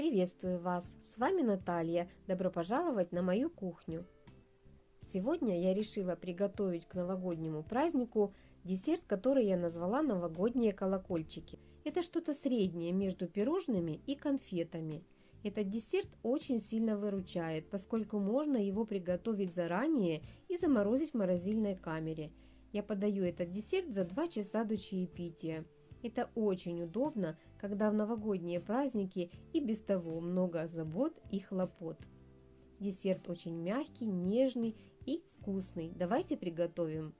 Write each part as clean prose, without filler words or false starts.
Приветствую вас! С вами Наталья. Добро пожаловать на мою кухню. Сегодня я решила приготовить к новогоднему празднику десерт, который я назвала новогодние колокольчики. Это что-то среднее между пирожными и конфетами. Этот десерт очень сильно выручает, поскольку можно его приготовить заранее и заморозить в морозильной камере. Я подаю этот десерт за 2 часа до чаепития. Это очень удобно, когда в новогодние праздники и без того много забот и хлопот. Десерт очень мягкий, нежный и вкусный. Давайте приготовим.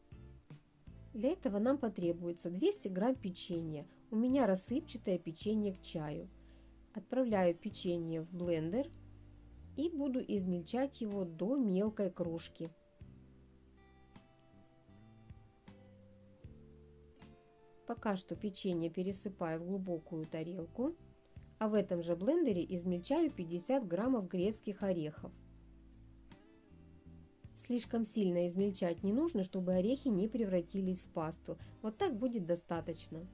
Для этого нам потребуется 200 грамм печенья. У меня рассыпчатое печенье к чаю. Отправляю печенье в блендер и буду измельчать его до мелкой крошки. Пока что печенье пересыпаю в глубокую тарелку, а в этом же блендере измельчаю 50 граммов грецких орехов. Слишком сильно измельчать не нужно, чтобы орехи не превратились в пасту. Вот так будет достаточно.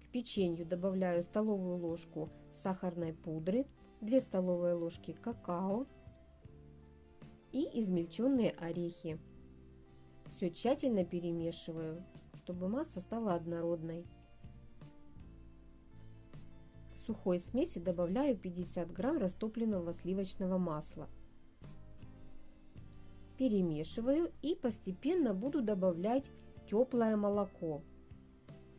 К печенью добавляю столовую ложку сахарной пудры, 2 столовые ложки какао и измельченные орехи. Все тщательно перемешиваю, чтобы масса стала однородной. В сухой смеси добавляю 50 грамм растопленного сливочного масла. Перемешиваю и постепенно буду добавлять теплое молоко.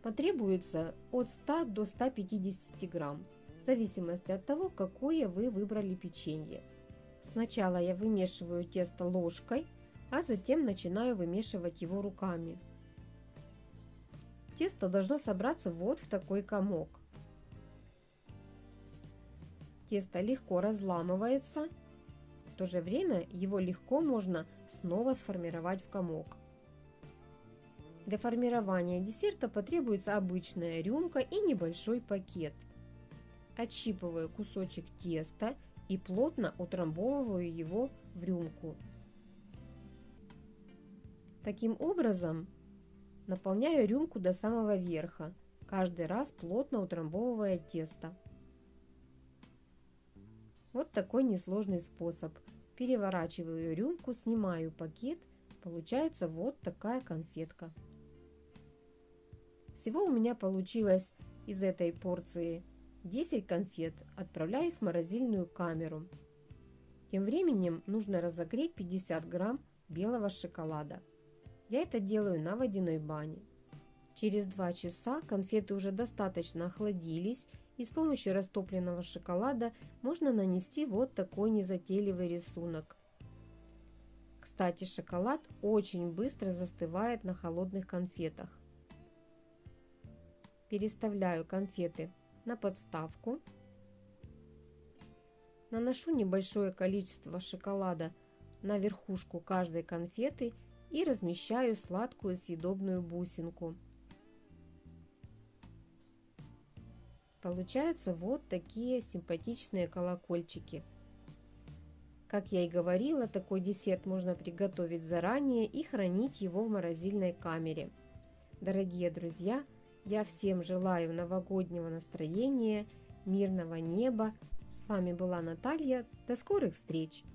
Потребуется от 100 до 150 грамм, в зависимости от того, какое вы выбрали печенье. Сначала я вымешиваю тесто ложкой, а затем начинаю вымешивать его руками. Тесто должно собраться вот в такой комок. Тесто легко разламывается, в то же время его легко можно снова сформировать в комок. Для формирования десерта потребуется обычная рюмка и небольшой пакет. Отщипываю кусочек теста и плотно утрамбовываю его в рюмку. Таким образом, наполняю рюмку до самого верха, каждый раз плотно утрамбовывая тесто. Вот такой несложный способ. Переворачиваю рюмку, снимаю пакет, получается вот такая конфетка. Всего у меня получилось из этой порции 10 конфет, отправляю их в морозильную камеру. Тем временем нужно разогреть 50 грамм белого шоколада. Я это делаю на водяной бане. Через 2 часа конфеты уже достаточно охладились, и с помощью растопленного шоколада можно нанести вот такой незатейливый рисунок. Кстати, шоколад очень быстро застывает на холодных конфетах. Переставляю конфеты на подставку. Наношу небольшое количество шоколада на верхушку каждой конфеты и размещаю сладкую съедобную бусинку. Получаются вот такие симпатичные колокольчики. Как я и говорила, такой десерт можно приготовить заранее и хранить его в морозильной камере. Дорогие друзья, я всем желаю новогоднего настроения, мирного неба. С вами была Наталья. До скорых встреч!